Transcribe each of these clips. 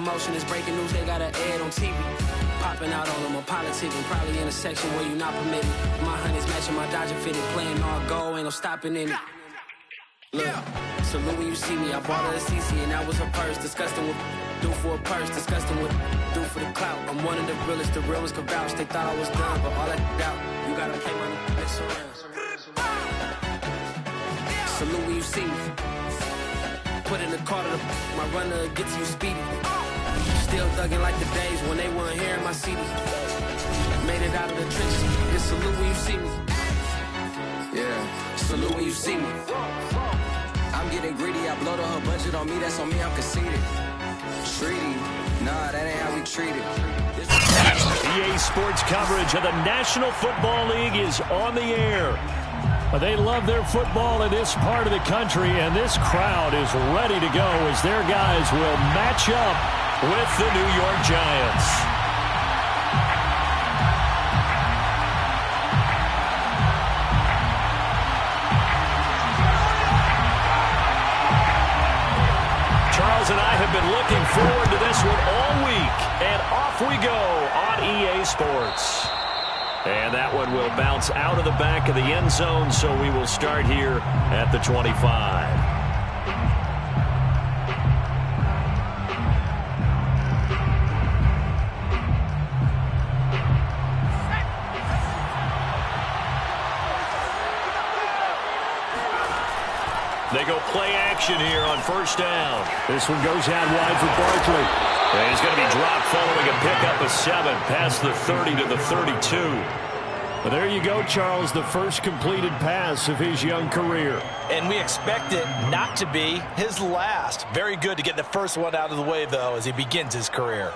promotion is breaking news, they got an ad on TV. Popping out on them, I'm politicking, probably in a section where you not permitted. My honey's matching my Dodger fitted, playing all goal, ain't no stopping in it. Look, salute when you see me, I bought her a CC and that was her purse. Disgusting with do for a purse, disgusting with do for the clout. I'm one of the realest, the real ones could vouch. They thought I was done, but all that doubt, you gotta play my next around. Salute when you see me. Put in the car to my runner, get to you speedy. Still thugging like the days when they weren't hearing my CD. Made it out of the trenches. Just salute when you see me. Yeah, salute when you see me. I'm getting greedy, I blow the whole budget on me, that's on me, I'm conceited. Treaty, nah, that ain't how we treat it. EA Sports coverage of the National Football League is on the air. They love their football in this part of the country, and this crowd is ready to go as their guys will match up with the New York Giants. Charles and I have been looking forward to this one all week, and off we go on EA Sports. And that one will bounce out of the back of the end zone, so we will start here at the 25. They go play action here on first down. This one goes out wide for Barkley. And he's going to be dropped following a pickup of 7 past the 30 to the 32. Well, there you go, Charles, the first completed pass of his young career. And we expect it not to be his last. Very good to get the first one out of the way, though, as he begins his career.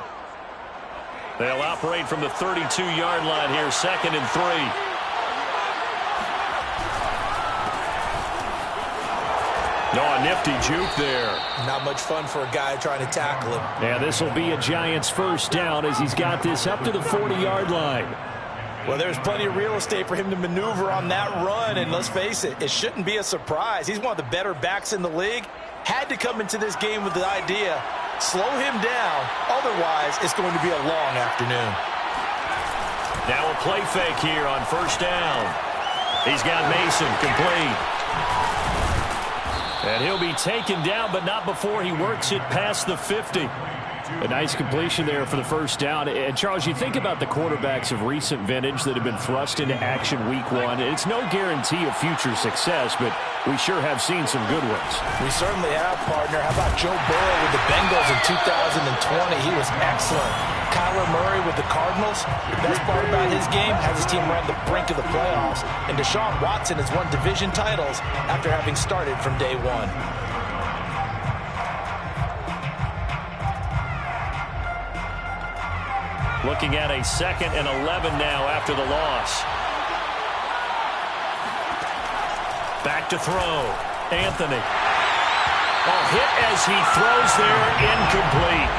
They'll operate from the 32-yard line here, 2nd and 3. No, a nifty juke there. Not much fun for a guy trying to tackle him. Yeah, this will be a Giants first down as he's got this up to the 40-yard line. Well, there's plenty of real estate for him to maneuver on that run, and let's face it, it shouldn't be a surprise. He's one of the better backs in the league. Had to come into this game with the idea, slow him down, otherwise it's going to be a long afternoon. Now a play fake here on first down. He's got Mason complete. And he'll be taken down, but not before he works it past the 50. A nice completion there for the first down. And, Charles, you think about the quarterbacks of recent vintage that have been thrust into action week 1. It's no guarantee of future success, but we sure have seen some good ones. We certainly have, partner. How about Joe Burrow with the Bengals in 2020? He was excellent. Kyler Murray with the Cardinals. The best part about his game has his team around the brink of the playoffs. And Deshaun Watson has won division titles after having started from day 1. Looking at a 2nd and 11 now after the loss. Back to throw. Anthony. Oh, hit as he throws there, incomplete.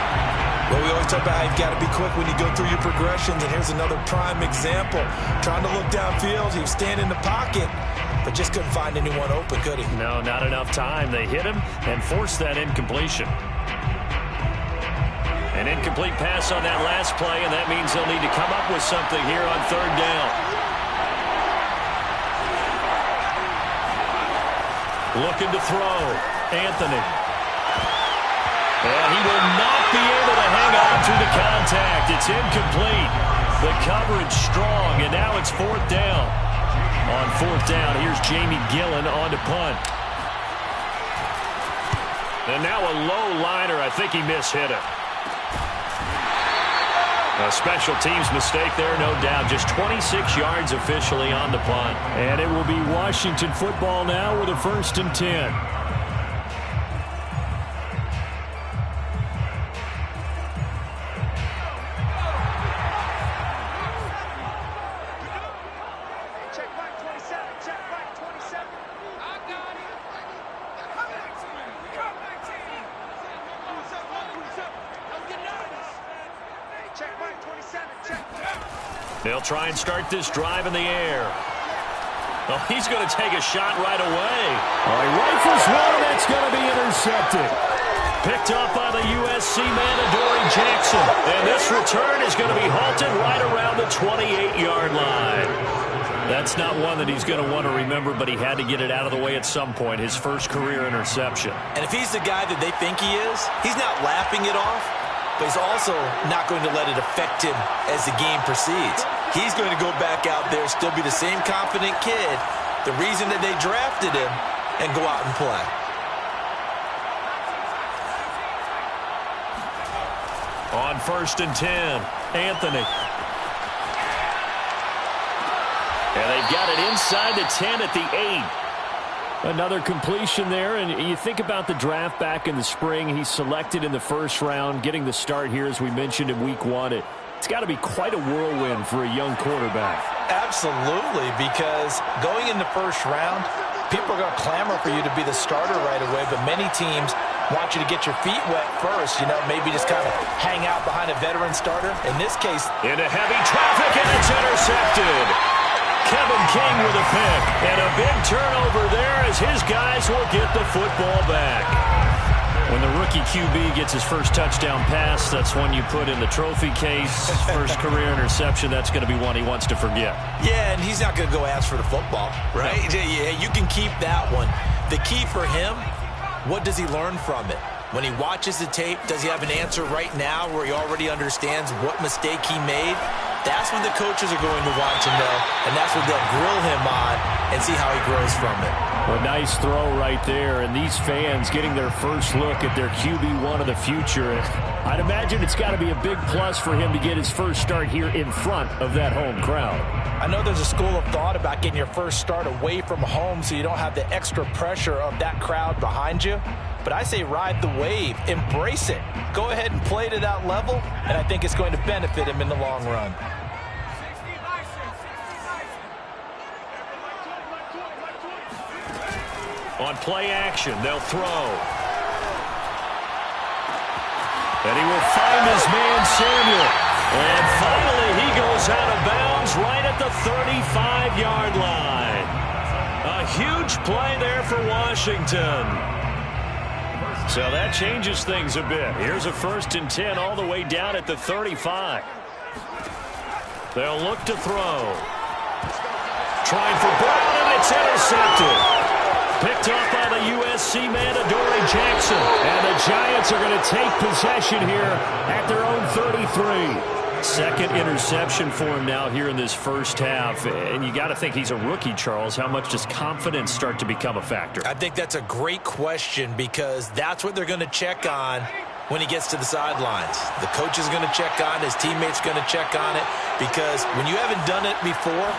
Well, we always talk about how you've got to be quick when you go through your progressions, and here's another prime example. Trying to look downfield, he was standing in the pocket, but just couldn't find anyone open, could he? No, not enough time. They hit him and forced that incompletion. An incomplete pass on that last play, and that means they'll need to come up with something here on 3rd down. Looking to throw. Anthony. And he will not be able to hang on through the contact. It's incomplete. The coverage strong, and now it's 4th down. On 4th down, here's Jamie Gillen on to punt. And now a low liner. I think he mishit it. A special teams mistake there, no doubt. Just 26 yards officially on the punt. And it will be Washington football now with a 1st and 10. They'll try and start this drive in the air. Oh, he's going to take a shot right away. All right, rifles one, that's going to be intercepted. Picked up by the USC man, Adoree Jackson. And this return is going to be halted right around the 28-yard line. That's not one that he's going to want to remember, but he had to get it out of the way at some point, his first career interception. And if he's the guy that they think he is, he's not laughing it off, but he's also not going to let it affect him as the game proceeds. He's going to go back out there, still be the same confident kid, the reason that they drafted him, and go out and play. On 1st and 10, Anthony. And they've got it inside the 10 at the 8. Another completion there, and you think about the draft back in the spring. He's selected in the first round, getting the start here, as we mentioned in week 1. It's got to be quite a whirlwind for a young quarterback. Absolutely, because going in the first round, people are going to clamor for you to be the starter right away, but many teams want you to get your feet wet first, maybe just kind of hang out behind a veteran starter. In this case, into heavy traffic, and it's intercepted. Kevin King with a pick, and a big turnover there as his guys will get the football back. When the rookie QB gets his first touchdown pass, that's one you put in the trophy case. First career interception, that's going to be one he wants to forget. Yeah, and he's not going to go ask for the football, right? No. Yeah, you can keep that one. The key for him, what does he learn from it? When he watches the tape, does he have an answer right now where he already understands what mistake he made? That's what the coaches are going to want to know, and that's what they'll grill him on and see how he grows from it. A nice throw right there, and these fans getting their first look at their QB1 of the future. I'd imagine it's got to be a big plus for him to get his first start here in front of that home crowd. I know there's a school of thought about getting your first start away from home so you don't have the extra pressure of that crowd behind you. But I say ride the wave, embrace it. Go ahead and play to that level, and I think it's going to benefit him in the long run. On play action, they'll throw. And he will find his man, Samuel. And finally, he goes out of bounds right at the 35-yard line. A huge play there for Washington. So that changes things a bit. Here's a 1st and 10 all the way down at the 35. They'll look to throw. Trying for Brown, and it's intercepted. Picked off by the USC man, Adoree Jackson. And the Giants are going to take possession here at their own 33. Second interception for him now here in this first half. And you got to think he's a rookie, Charles. How much does confidence start to become a factor? I think that's a great question because that's what they're going to check on when he gets to the sidelines. The coach is going to check on, his teammates going to check on it, because when you haven't done it before,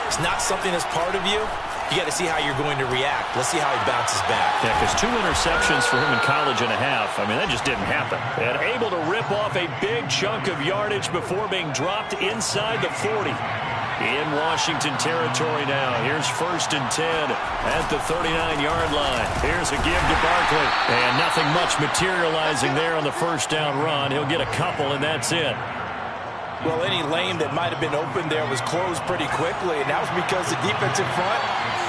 it's not something that's part of you. You got to see how you're going to react. Let's see how he bounces back. Yeah, because 2 interceptions for him in college and a half. I mean, that just didn't happen. And able to rip off a big chunk of yardage before being dropped inside the 40. In Washington territory now. Here's 1st and 10 at the 39-yard line. Here's a give to Barkley. And nothing much materializing there on the first down run. He'll get a couple, and that's it. Well, any lane that might have been open there was closed pretty quickly, and that was because the defensive front,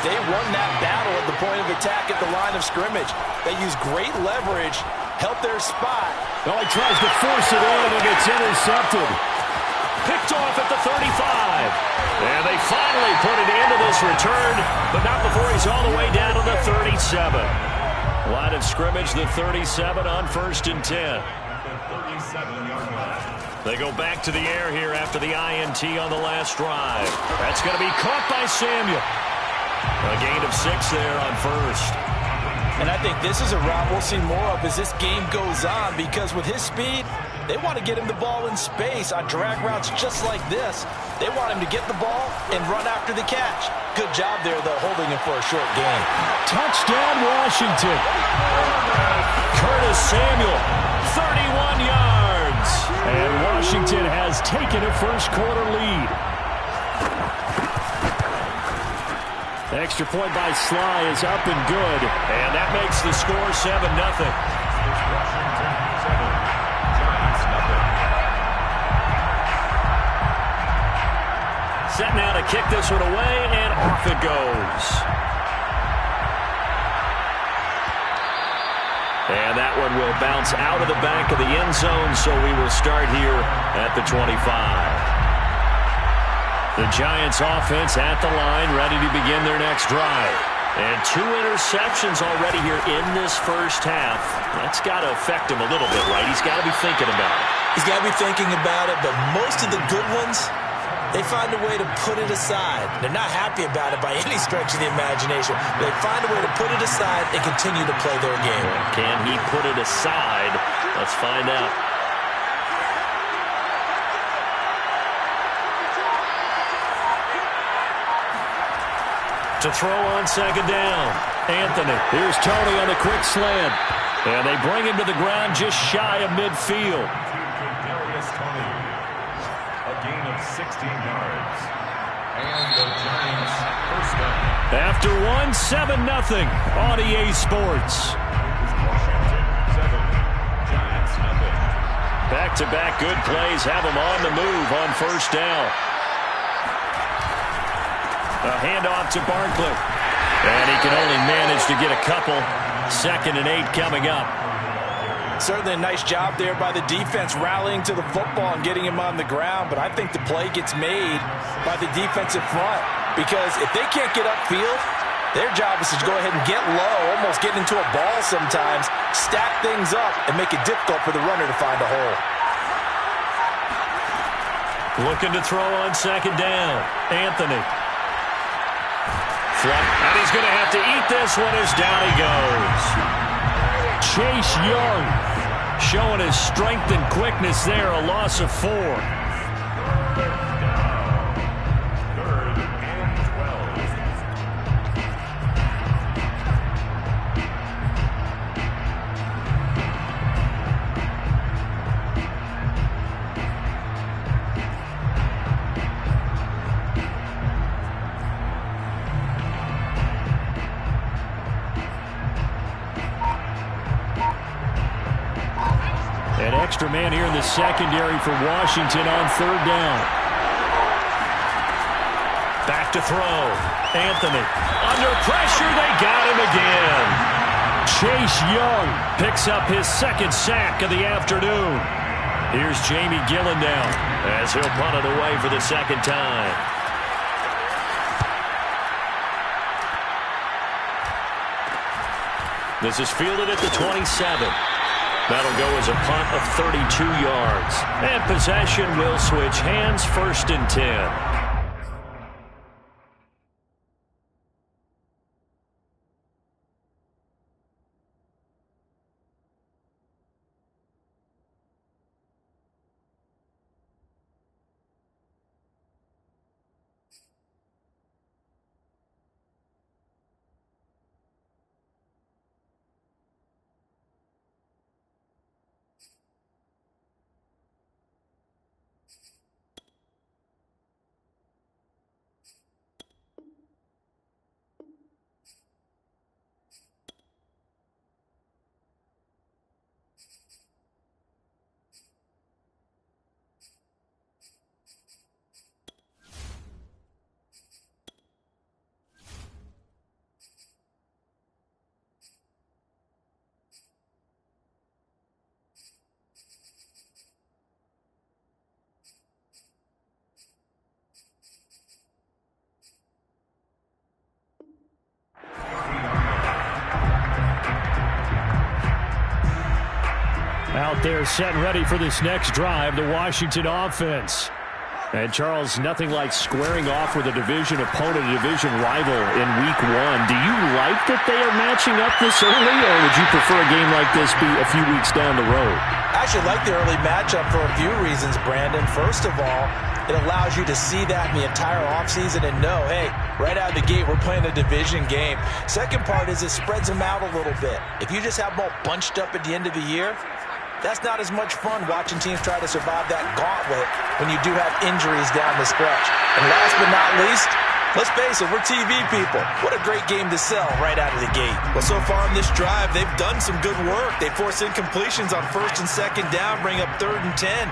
they won that battle at the point of attack at the line of scrimmage. They used great leverage, helped their spot. Well, he tries to force it in, and it's intercepted. Picked off at the 35. And they finally put it into this return, but not before he's all the way down to the 37. Line of scrimmage, the 37 on 1st and 10. They go back to the air here after the INT on the last drive. That's going to be caught by Samuel. A gain of 6 there on 1st. And I think this is a route we'll see more of as this game goes on, because with his speed, they want to get him the ball in space on drag routes just like this. They want him to get the ball and run after the catch. Good job there, though, holding him for a short gain. Touchdown, Washington. Curtis Samuel, 31 yards. And Washington has taken a first-quarter lead. Extra point by Sly is up and good. And that makes the score 7-0. Set now to kick this one away, and off it goes. And And that one will bounce out of the back of the end zone, so we will start here at the 25. The Giants offense at the line, ready to begin their next drive. And 2 interceptions already here in this first half. That's got to affect him a little bit, right? He's got to be thinking about it. He's got to be thinking about it, but most of the good ones, they find a way to put it aside. They're not happy about it by any stretch of the imagination. They find a way to put it aside and continue to play their game. Can he put it aside? Let's find out. To throw on second down. Anthony. Here's Tony on the quick slant. And they bring him to the ground just shy of midfield. A gain of 16 yards. And the Giants first down. After 1, 7-0 on EA Sports. Washington 7, Giants nothing. Back-to-back good plays have them on the move on first down. A handoff to Barkley. And he can only manage to get a couple. 2nd and 8 coming up. Certainly a nice job there by the defense rallying to the football and getting him on the ground, but I think the play gets made by the defensive front because if they can't get upfield, their job is to go ahead and get low, almost get into a ball sometimes, stack things up, and make it difficult for the runner to find a hole. Looking to throw on second down. Anthony. And he's going to have to eat this one as down he goes. Chase Young showing his strength and quickness there, a loss of 4. An extra man here in the secondary for Washington on third down. Back to throw. Anthony. Under pressure, they got him again. Chase Young picks up his 2nd sack of the afternoon. Here's Jamie Gillen now as he'll punt it away for the 2nd time. This is fielded at the 27. That'll go as a punt of 32 yards. And possession will switch hands, 1st and 10. Out there set and ready for this next drive, the Washington offense. And Charles, nothing like squaring off with a division opponent, a division rival in week 1. Do you like that they are matching up this early, or would you prefer a game like this be a few weeks down the road? I actually like the early matchup for a few reasons, Brandon. First of all, it allows you to see that in the entire offseason and know, hey, right out of the gate, we're playing a division game. Second part is it spreads them out a little bit. If you just have them all bunched up at the end of the year, that's not as much fun watching teams try to survive that gauntlet when you do have injuries down the stretch. And last but not least, let's face it, we're TV people. What a great game to sell right out of the gate. Well, so far in this drive, they've done some good work. They force incompletions on 1st and 2nd down, bring up 3rd and 10.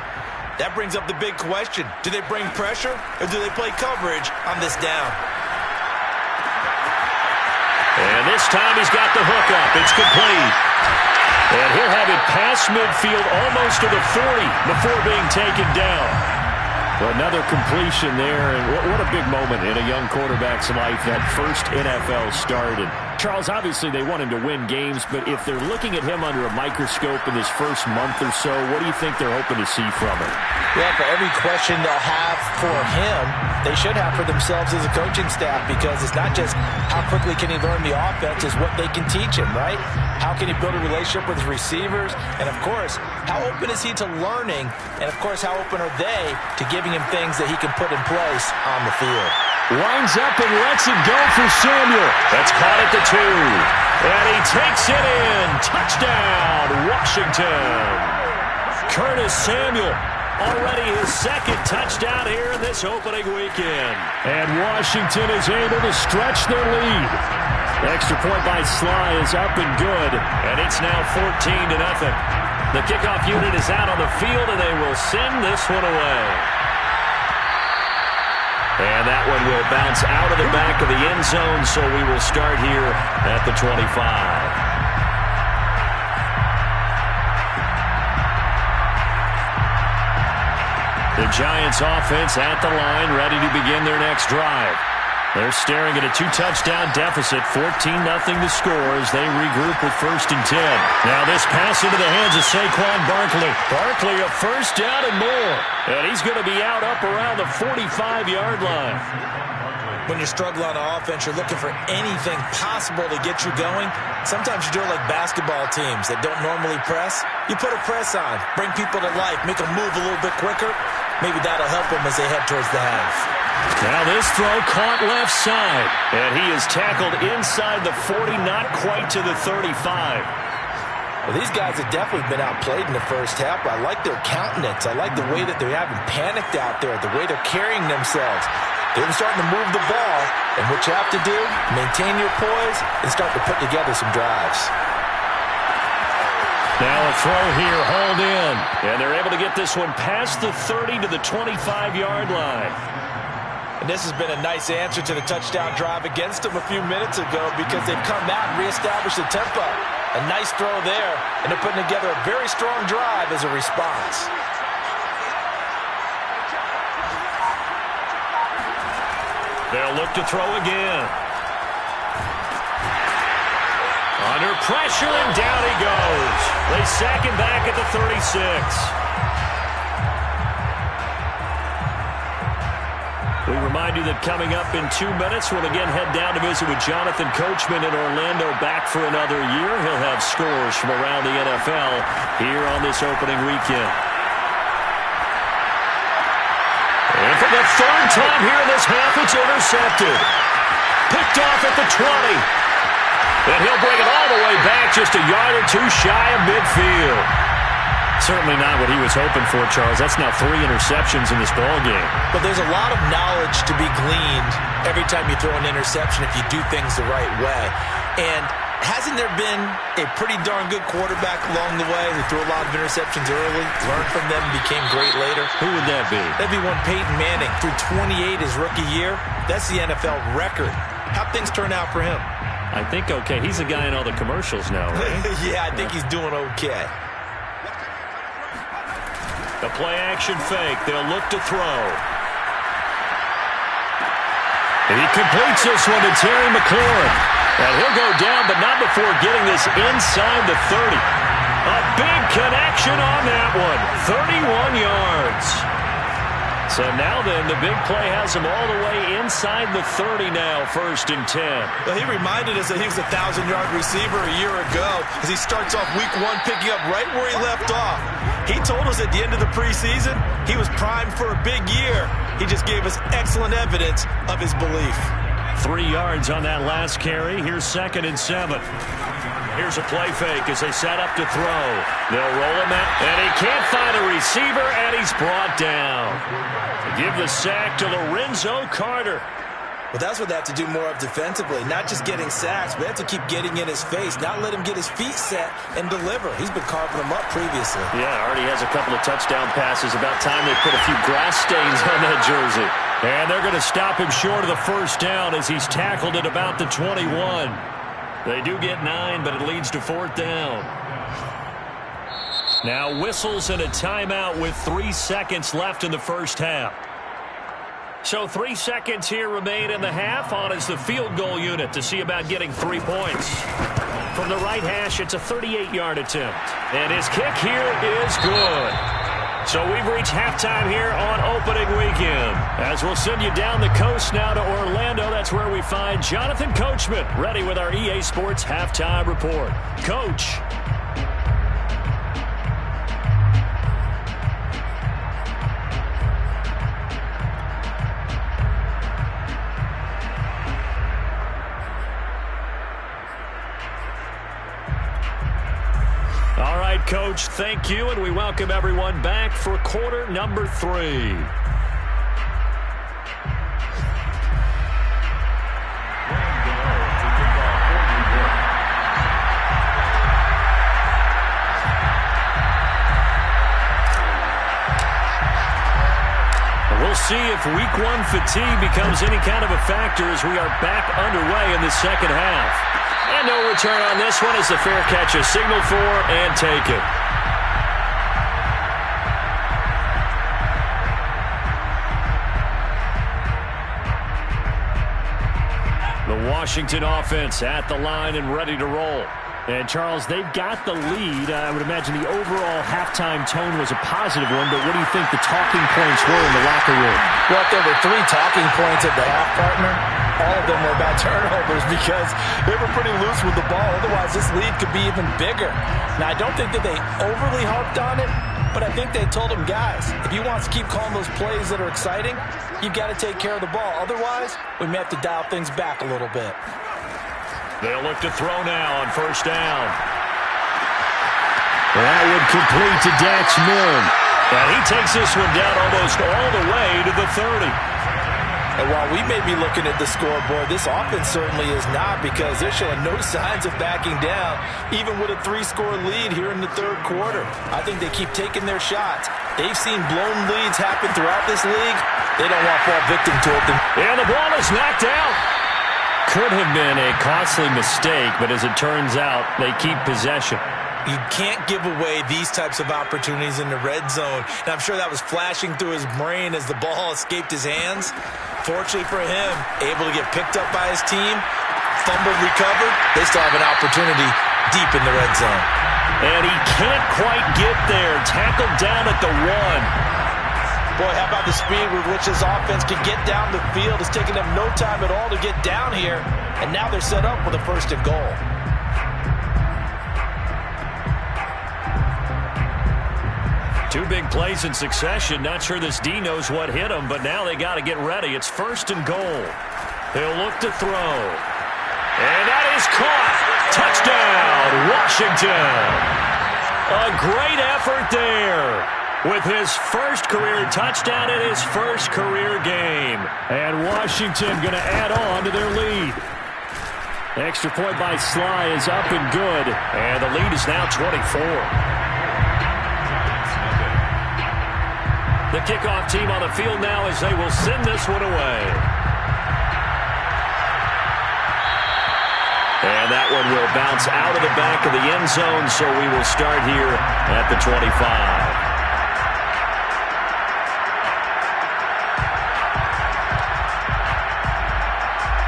That brings up the big question. Do they bring pressure or do they play coverage on this down? And this time he's got the hook up. It's complete. And he'll have it past midfield almost to the 40 before being taken down. Another completion there, and what a big moment in a young quarterback's life, that first NFL start. And Charles, obviously they want him to win games, but if they're looking at him under a microscope in this first month or so, what do you think they're hoping to see from him? Well, for every question they'll have for him, they should have for themselves as a coaching staff, because it's not just how quickly can he learn the offense, it's what they can teach him, right? How can he build a relationship with his receivers? And, of course, how open is he to learning? And, of course, how open are they to giving him things that he can put in place on the field? Winds up and lets it go for Samuel. That's caught at the 2. And he takes it in. Touchdown, Washington. Curtis Samuel, already his second touchdown here in this opening weekend. And Washington is able to stretch their lead. Extra point by Sly is up and good, and it's now 14-0. The kickoff unit is out on the field, and they will send this one away. And that one will bounce out of the back of the end zone, so we will start here at the 25. The Giants offense at the line, ready to begin their next drive. They're staring at a 2-touchdown deficit, 14-0 to score as they regroup with 1st and 10. Now this pass into the hands of Saquon Barkley. Barkley a first down and more. And he's going to be out up around the 45-yard line. When you struggle on offense, you're looking for anything possible to get you going. Sometimes you do it like basketball teams that don't normally press. You put a press on, bring people to life, make them move a little bit quicker. Maybe that'll help them as they head towards the half. Now this throw caught left side. And he is tackled inside the 40, not quite to the 35. Well, these guys have definitely been outplayed in the first half, but I like their countenance. I like the way that they haven't panicked out there, the way they're carrying themselves. They're starting to move the ball, and what you have to do, maintain your poise and start to put together some drives. Now a throw here, hauled in. And they're able to get this one past the 30 to the 25-yard line. And this has been a nice answer to the touchdown drive against them a few minutes ago, because they've come out and reestablished the tempo. A nice throw there, and they're putting together a very strong drive as a response. They'll look to throw again. Under pressure, and down he goes. They sack him back at the 36. We remind you that coming up in 2 minutes, we'll again head down to visit with Jonathan Coachman in Orlando, back for another year. He'll have scores from around the NFL here on this opening weekend. And for the 3rd time here in this half, it's intercepted. Picked off at the 20. And he'll bring it all the way back, just a yard or 2 shy of midfield. Certainly not what he was hoping for, Charles. That's now 3 interceptions in this ballgame. But there's a lot of knowledge to be gleaned every time you throw an interception if you do things the right way. And hasn't there been a pretty darn good quarterback along the way who threw a lot of interceptions early, learned from them, and became great later? Who would that be? That'd be one Peyton Manning. Threw 28 his rookie year. That's the NFL record. How'd things turn out for him? I think okay. He's the guy in all the commercials now, right? Yeah, I think he's doing okay. The play-action fake. They'll look to throw. And he completes this one to Terry McLaurin. And he'll go down, but not before getting this inside the 30. A big connection on that one. 31 yards. So now then, the big play has him all the way inside the 30 now, 1st and 10. Well, he reminded us that he was a 1,000-yard receiver a year ago as he starts off week 1 picking up right where he left off. He told us at the end of the preseason he was primed for a big year. He just gave us excellent evidence of his belief. 3 yards on that last carry. Here's 2nd and 7. Here's a play fake as they set up to throw. They'll roll him out, and he can't find a receiver, and he's brought down. Give the sack to Lorenzo Carter. Well, that's what they have to do more of defensively. Not just getting sacks, but they have to keep getting in his face, not let him get his feet set and deliver. He's been carving them up previously. Yeah, already has a couple of touchdown passes. About time they put a few grass stains on that jersey. And they're going to stop him short of the 1st down as he's tackled at about the 21. They do get 9, but it leads to 4th down. Now whistles and a timeout with 3 seconds left in the first half. So 3 seconds here remain in the half. On is the field goal unit to see about getting 3 points. From the right hash, it's a 38-yard attempt. And his kick here is good. So we've reached halftime here on opening weekend. As we'll send you down the coast now to Orlando. That's where we find Jonathan Coachman ready with our EA Sports Halftime Report. Coach. All right, Coach, thank you, and we welcome everyone back for quarter number 3. We'll see if week 1 fatigue becomes any kind of a factor as we are back underway in the second half. And no return on this one as the fair catch is signaled for and taken. The Washington offense at the line and ready to roll. And, Charles, they've got the lead. I would imagine the overall halftime tone was a positive one, but what do you think the talking points were in the locker room? Well, there were 3 talking points at the half, partner. All of them were about turnovers because they were pretty loose with the ball. Otherwise, this lead could be even bigger. Now, I don't think that they overly harped on it, but I think they told them, guys, if you want to keep calling those plays that are exciting, you've got to take care of the ball. Otherwise, we may have to dial things back a little bit. They'll look to throw now on first down. That would complete to Dax Milne. And he takes this one down almost all the way to the 30. And while we may be looking at the scoreboard, this offense certainly is not, because they're showing no signs of backing down, even with a 3-score lead here in the third quarter. I think they keep taking their shots. They've seen blown leads happen throughout this league. They don't want to fall victim to it. And the ball is knocked out. Could have been a costly mistake, but as it turns out, they keep possession. You can't give away these types of opportunities in the red zone. And I'm sure that was flashing through his brain as the ball escaped his hands. Fortunately for him, able to get picked up by his team, fumbled, recovered. They still have an opportunity deep in the red zone. And he can't quite get there. Tackled down at the 1. Boy, how about the speed with which this offense can get down the field? It's taken them no time at all to get down here. And now they're set up with a 1st and goal. Two big plays in succession. Not sure this D knows what hit him, but now they got to get ready. It's 1st and goal. They'll look to throw. And that is caught. Touchdown, Washington. A great effort there. With his first career touchdown in his first career game. And Washington going to add on to their lead. Extra point by Sly is up and good. And the lead is now 24. The kickoff team on the field now as they will send this one away. And that one will bounce out of the back of the end zone, so we will start here at the 25.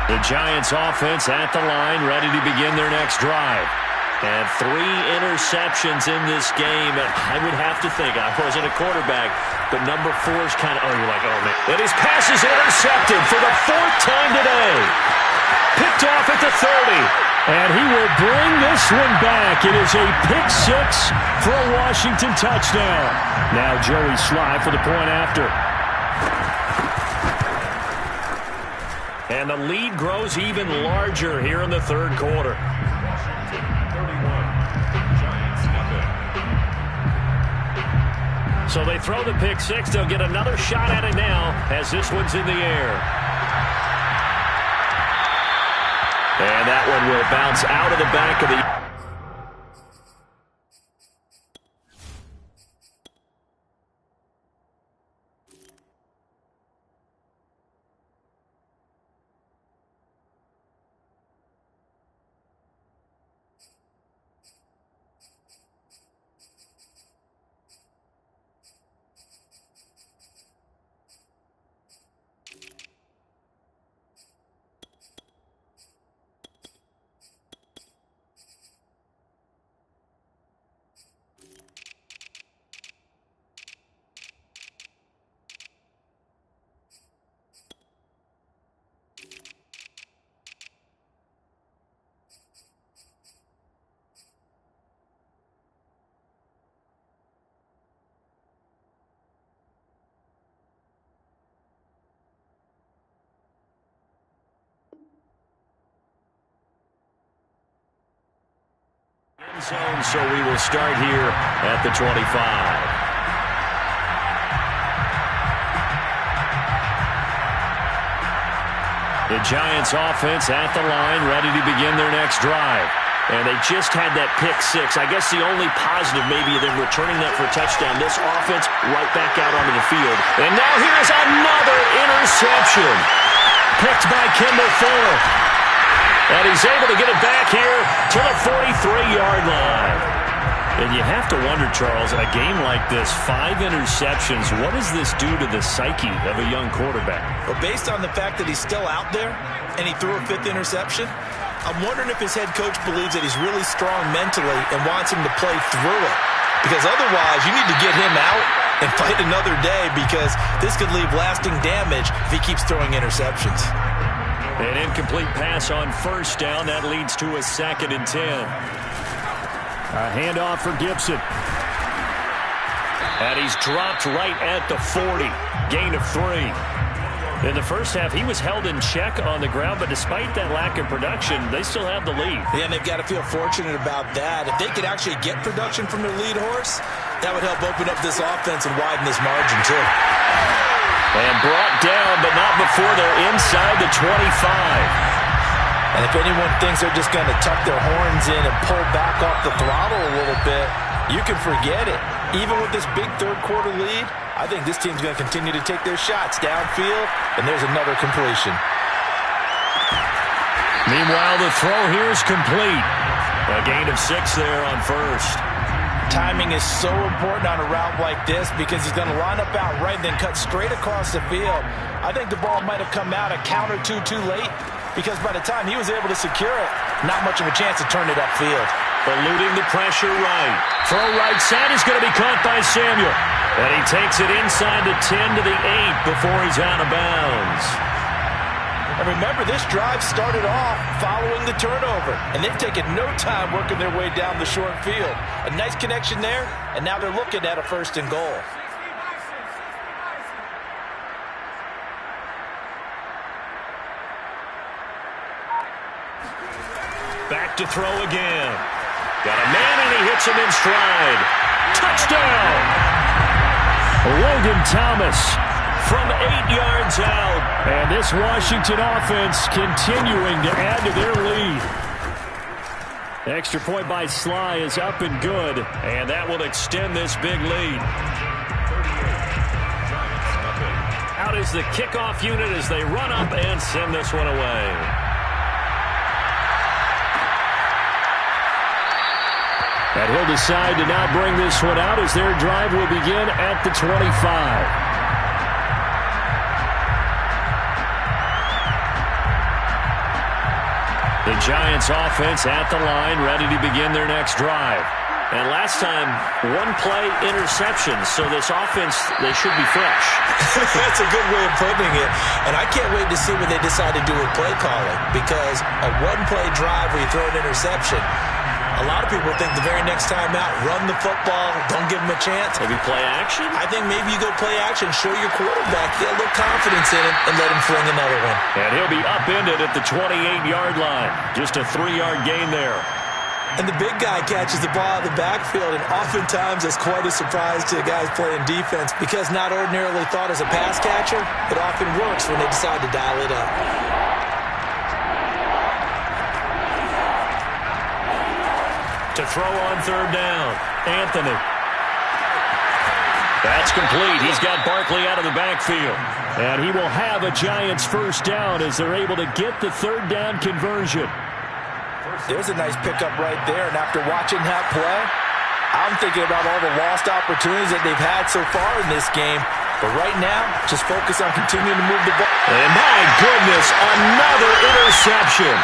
The Giants offense at the line, ready to begin their next drive. And 3 interceptions in this game. And I would have to think, I wasn't a quarterback, but number 4 is kind of, you're like, oh, man. And his pass is intercepted for the 4th time today. Picked off at the 30. And he will bring this one back. It is a pick 6 for a Washington touchdown. Now Joey Sly for the point after. And the lead grows even larger here in the third quarter. So they throw the pick 6. They'll get another shot at it now as this one's in the air. And that one will bounce out of the back of the... Zone, so we will start here at the 25. The Giants offense at the line, ready to begin their next drive. And they just had that pick six. I guess the only positive maybe of them returning that for a touchdown. This offense right back out onto the field. And now here's another interception. Picked by Kendall Fuller. And he's able to get it back here to the 43-yard line. And you have to wonder, Charles, a game like this, 5 interceptions, what does this do to the psyche of a young quarterback? Well, based on the fact that he's still out there and he threw a 5th interception, I'm wondering if his head coach believes that he's really strong mentally and wants him to play through it. Because otherwise, you need to get him out and fight another day, because this could leave lasting damage if he keeps throwing interceptions. An incomplete pass on first down. That leads to a 2nd and 10. A handoff for Gibson. And he's dropped right at the 40. Gain of 3. In the first half, he was held in check on the ground, but despite that lack of production, they still have the lead. Yeah, and they've got to feel fortunate about that. If they could actually get production from their lead horse, that would help open up this offense and widen this margin, too. And brought down, but not before they're inside the 25. And if anyone thinks they're just going to tuck their horns in and pull back off the throttle a little bit, you can forget it. Even with this big third-quarter lead, I think this team's going to continue to take their shots downfield, and there's another completion. Meanwhile, the throw here is complete. A gain of 6 there on first. Timing is so important on a route like this, because he's going to line up out right and then cut straight across the field. I think the ball might have come out a count or two too late, because by the time he was able to secure it, not much of a chance to turn it upfield. Eluding the pressure right. Throw right side is going to be caught by Samuel. And he takes it inside the 10 to the 8 before he's out of bounds. And remember, this drive started off following the turnover, and they've taken no time working their way down the short field. A nice connection there, and now they're looking at a 1st and goal. Back to throw again. Got a man, and he hits him in stride. Touchdown! Logan Thomas from 8 yards out. And this Washington offense continuing to add to their lead. Extra point by Sly is up and good. And that will extend this big lead. Out is the kickoff unit as they run up and send this one away. And he'll decide to now bring this one out as their drive will begin at the 25. The Giants offense at the line, ready to begin their next drive. And last time, 1-play interception, so this offense, they should be fresh. That's a good way of putting it. And I can't wait to see what they decide to do with play calling, because a 1-play drive where you throw an interception, a lot of people think the very next time out, run the football, don't give him a chance. Maybe play action? I think maybe you go play action, show your quarterback, get a little confidence in him, and let him fling another one. And he'll be upended at the 28-yard line. Just a 3-yard gain there. And the big guy catches the ball out of the backfield, and oftentimes it's quite a surprise to the guys playing defense, because not ordinarily thought as a pass catcher, it often works when they decide to dial it up. To throw on 3rd down, Anthony. That's complete. He's got Barkley out of the backfield. And he will have a Giants 1st down as they're able to get the 3rd down conversion. There's a nice pickup right there, and after watching that play, I'm thinking about all the lost opportunities that they've had so far in this game. But right now, just focus on continuing to move the ball. And my goodness, another interception.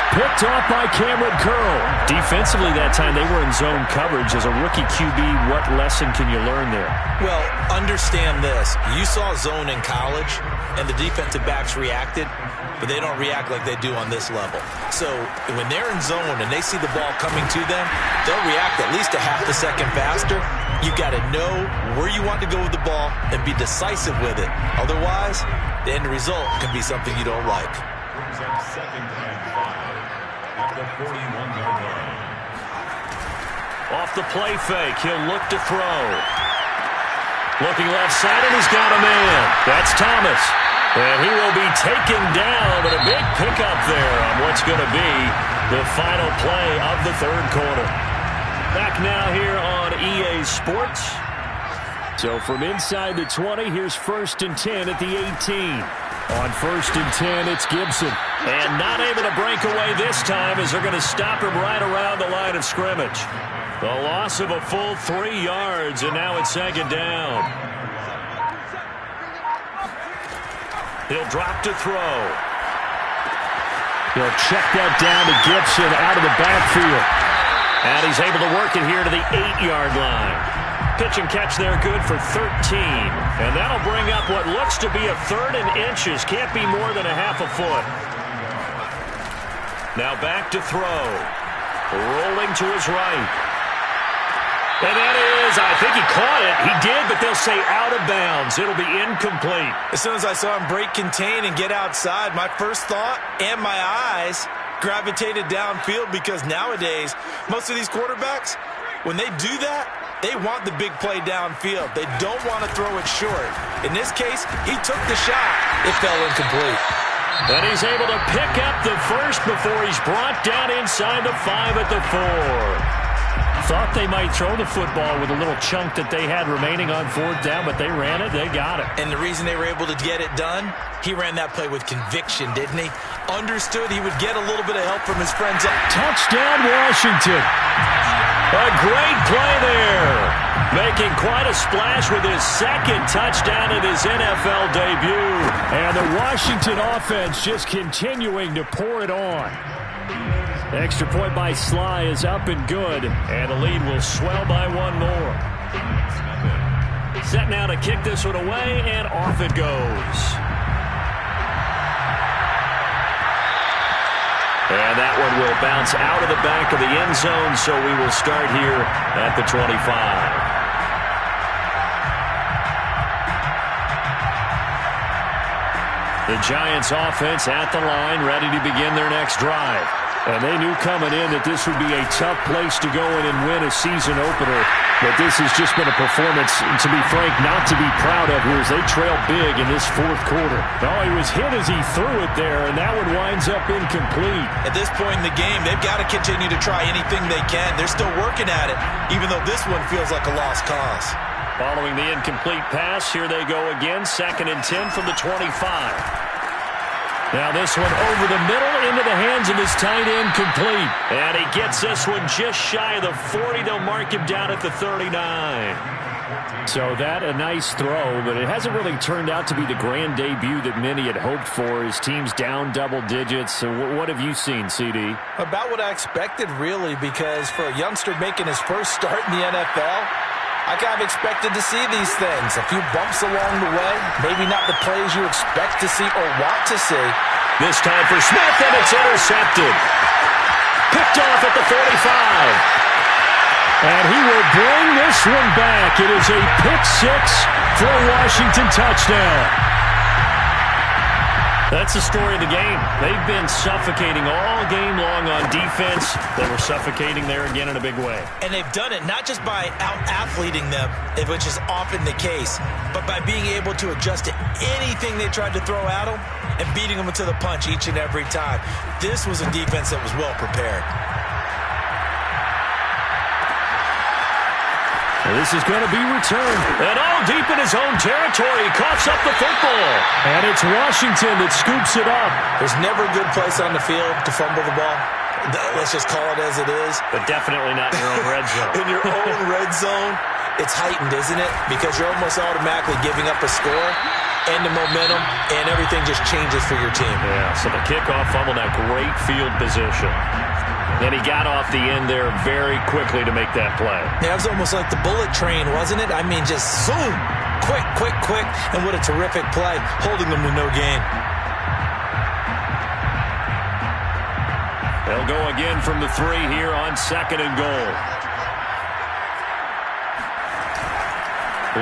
Picked off by Cameron Curl. Defensively that time, they were in zone coverage. As a rookie QB, what lesson can you learn there? Well, understand this. You saw zone in college, and the defensive backs reacted, but they don't react like they do on this level. So when they're in zone and they see the ball coming to them, they'll react at least a half a second faster. You've got to know where you want to go with the ball and be decisive with it. Otherwise, the end result can be something you don't like. Brings up 2nd and 5 at the 41-yard line. Off the play fake, he'll look to throw. Looking left side, and he's got a man. That's Thomas. And he will be taken down, but a big pickup there on what's going to be the final play of the third quarter. Back now here on EA Sports. So from inside the 20, here's 1st and 10 at the 18. On 1st and 10, it's Gibson. And not able to break away this time as they're going to stop him right around the line of scrimmage. The loss of a full 3 yards, and now it's 2nd down. He'll drop to throw. He'll check that down to Gibson out of the backfield. And he's able to work it here to the 8-yard line. Pitch and catch there, good for 13. And that'll bring up what looks to be a 3rd and inches. Can't be more than a half a foot. Now back to throw. Rolling to his right. And that is, I think he caught it. He did, but they'll say out of bounds. It'll be incomplete. As soon as I saw him break contain and get outside, my first thought and my eyes gravitated downfield, because nowadays, most of these quarterbacks, when they do that, they want the big play downfield. They don't want to throw it short. In this case, he took the shot. It fell incomplete. And he's able to pick up the first before he's brought down inside the 5 at the 4. Thought they might throw the football with a little chunk that they had remaining on 4th down, but they ran it. They got it. And the reason they were able to get it done, he ran that play with conviction, didn't he? Understood he would get a little bit of help from his friends. Touchdown, Washington. A great play there. Making quite a splash with his 2nd touchdown in his NFL debut. And the Washington offense just continuing to pour it on. Extra point by Sly is up and good. And the lead will swell by 1 more. Set now to kick this one away, and off it goes. And that one will bounce out of the back of the end zone, so we will start here at the 25. The Giants offense at the line, ready to begin their next drive. And they knew coming in that this would be a tough place to go in and win a season opener. But this has just been a performance, to be frank, not to be proud of, as they trail big in this 4th quarter. No, he was hit as he threw it there, and that one winds up incomplete. At this point in the game, they've got to continue to try anything they can. They're still working at it, even though this one feels like a lost cause. Following the incomplete pass, here they go again, 2nd and 10 from the 25. Now this one over the middle into the hands of his tight end, complete. And he gets this one just shy of the 40. They'll mark him down at the 39. So that a nice throw, but it hasn't really turned out to be the grand debut that many had hoped for. His team's down double digits. So what have you seen, CD? About what I expected, really, because for a youngster making his first start in the NFL, I kind of expected to see these things. A few bumps along the way. Maybe not the plays you expect to see or want to see. This time for Smith, and it's intercepted. Picked off at the 45. And he will bring this one back. It is a pick 6 for a Washington touchdown. That's the story of the game. They've been suffocating all game long on defense. They were suffocating there again in a big way. And they've done it not just by out-athleting them, which is often the case, but by being able to adjust to anything they tried to throw at them and beating them to the punch each and every time. This was a defense that was well prepared. This is going to be returned. And all deep in his own territory. He coughs up the football. And it's Washington that scoops it up. There's never a good place on the field to fumble the ball. Let's just call it as it is. But definitely not in your own red zone. In your own red zone, it's heightened, isn't it? Because you're almost automatically giving up a score and the momentum, and everything just changes for your team. Yeah, so the kickoff fumble, that great field position. And he got off the end there very quickly to make that play. Yeah, it was almost like the bullet train, wasn't it? I mean, just zoom, quick, quick, quick, and what a terrific play, holding them to no gain. They'll go again from the 3 here on 2nd and goal.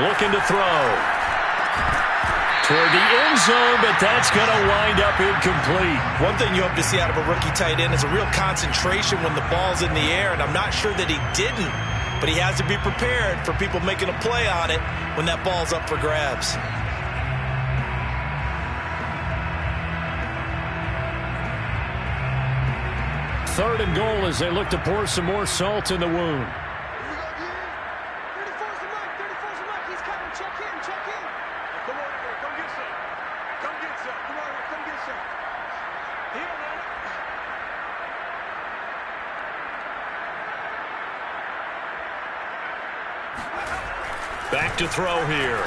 Looking to throw. Toward the end zone, but that's going to wind up incomplete. One thing you hope to see out of a rookie tight end is a real concentration when the ball's in the air, and I'm not sure that he didn't but he has to be prepared for people making a play on it when that ball's up for grabs. Third and goal as they look to pour some more salt in the wound. Back to throw here.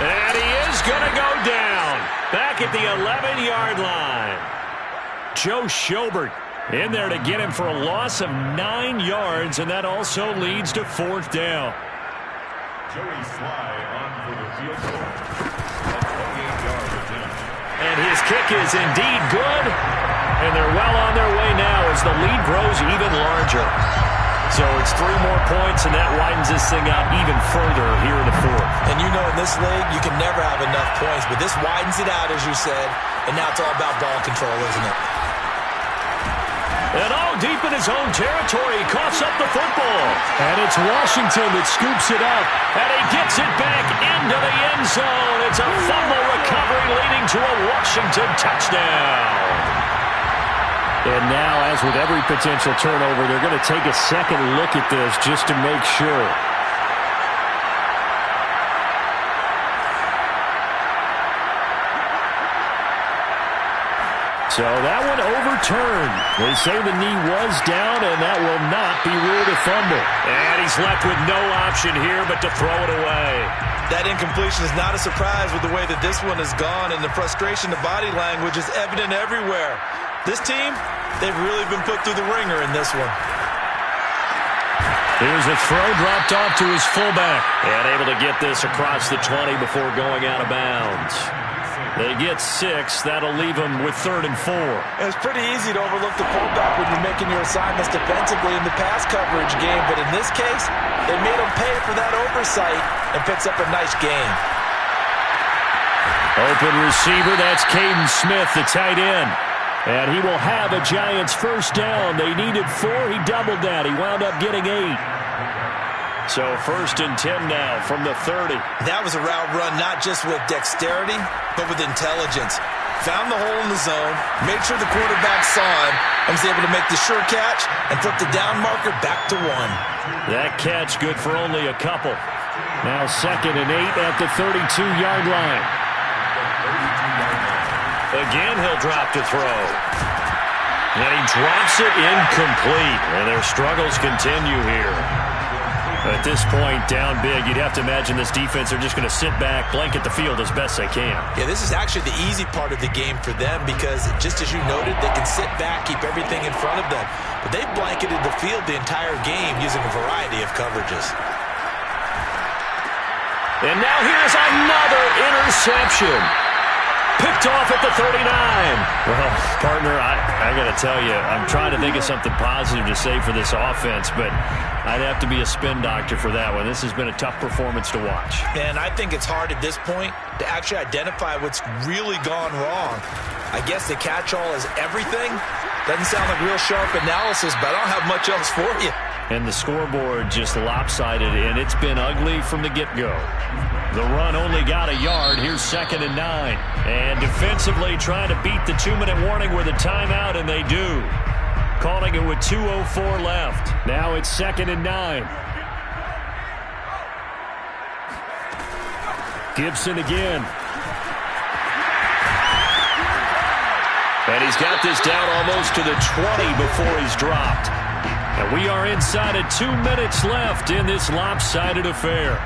And he is going to go down. Back at the 11-yard line. Joe Schobert in there to get him for a loss of 9 yards, and that also leads to fourth down. Joey Sly on for the field goal. A 28-yard attempt. And his kick is indeed good. And they're well on their way now as the lead grows even larger. So it's 3 more points, and that widens this thing out even further here in the fourth. And you know in this league, you can never have enough points, but this widens it out, as you said, and now it's all about ball control, isn't it? And all deep in his own territory, he coughs up the football. And it's Washington that scoops it up. And he gets it back into the end zone. It's a fumble recovery leading to a Washington touchdown. And now, as with every potential turnover, they're going to take a second look at this just to make sure. So that one overturned. They say the knee was down, and that will not be ruled a fumble. And he's left with no option here but to throw it away. That incompletion is not a surprise with the way that this one has gone, and the frustration, the body language is evident everywhere. This team, they've really been put through the ringer in this one. Here's a throw dropped off to his fullback. And able to get this across the 20 before going out of bounds. They get 6. That'll leave them with 3rd and 4. It's pretty easy to overlook the pullback when you're making your assignments defensively in the pass coverage game, but in this case, they made him pay for that oversight and picks up a nice gain. Open receiver, that's Caden Smith, the tight end. And he will have a Giants first down. They needed 4. He doubled that. He wound up getting 8. So 1st and 10 now from the 30. That was a route run not just with dexterity, but with intelligence. Found the hole in the zone, made sure the quarterback saw him, and was able to make the sure catch and flip the down marker back to 1. That catch good for only a couple. Now 2nd and 8 at the 32-yard line. Again, he'll drop to throw. And he drops it incomplete. And their struggles continue here. At this point, down big, you'd have to imagine this defense are just going to sit back, blanket the field as best they can. Yeah, this is actually the easy part of the game for them because, just as you noted, they can sit back, keep everything in front of them. But they've blanketed the field the entire game using a variety of coverages. And now here's another interception. Picked off at the 39. Well, partner, I got to tell you, I'm trying to think of something positive to say for this offense, but I'd have to be a spin doctor for that one. This has been a tough performance to watch. And I think it's hard at this point to actually identify what's really gone wrong. I guess the catch-all is everything. Doesn't sound like real sharp analysis, but I don't have much else for you. And the scoreboard just lopsided, and it's been ugly from the get-go. The run only got a yard. Here's 2nd and 9. And defensively trying to beat the 2-minute warning with a timeout, and they do. Calling it with 2:04 left. Now it's 2nd and 9. Gibson again. And he's got this down almost to the 20 before he's dropped. And we are inside of 2 minutes left in this lopsided affair.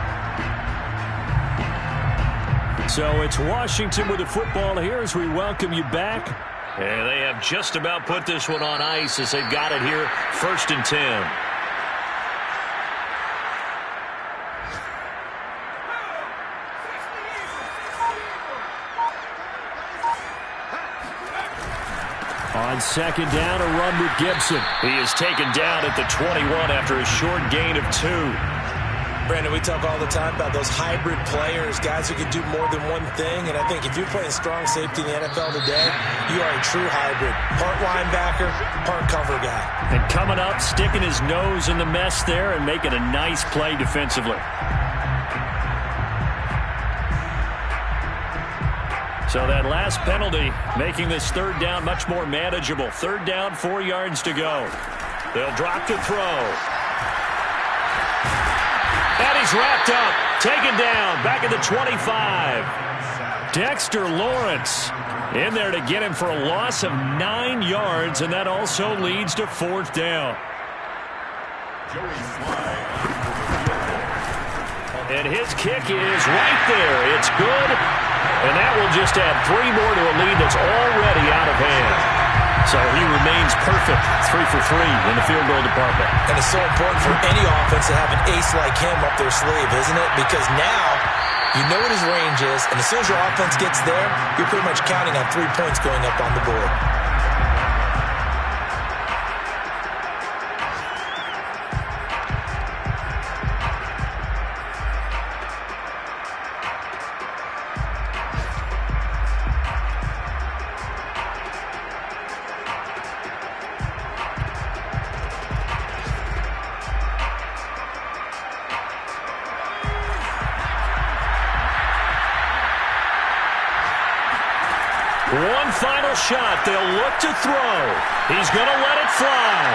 So it's Washington with the football here as we welcome you back. And they have just about put this one on ice as they've got it here, 1st and 10. On 2nd down, a run with Gibson. He is taken down at the 21 after a short gain of 2. Brandon, we talk all the time about those hybrid players, guys who can do more than one thing, and I think if you're playing strong safety in the NFL today, you are a true hybrid. Part linebacker, part cover guy. And coming up, sticking his nose in the mess there and making a nice play defensively. So that last penalty making this third down much more manageable. Third down, 4 yards to go. They'll drop to throw. And he's wrapped up, taken down, back at the 25. Dexter Lawrence in there to get him for a loss of 9 yards, and that also leads to fourth down. And his kick is right there. It's good. And that will just add 3 more to a lead that's already out of hand. So he remains perfect, 3 for 3 in the field goal department. And it's so important for any offense to have an ace like him up their sleeve, isn't it? Because now you know what his range is, and as soon as your offense gets there, you're pretty much counting on 3 points going up on the board. One final shot. They'll look to throw. He's going to let it fly.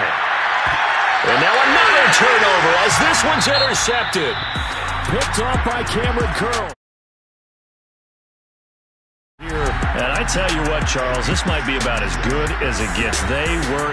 And now another turnover as this one's intercepted. Picked off by Cameron Curl. And I tell you what, Charles, this might be about as good as it gets. They were